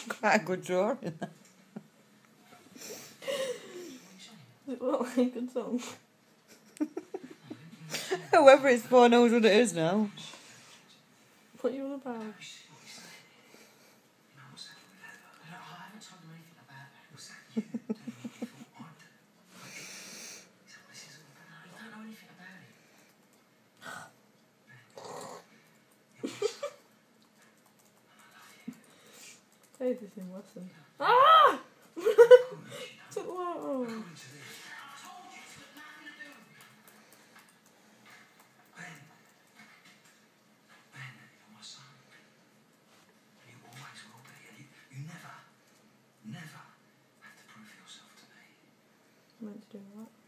Quite a good drawing. Does it look like a good song? Whoever it's for knows what it is now. What are you on about? Say this in lesson. Ah! Took what? Meant to do that.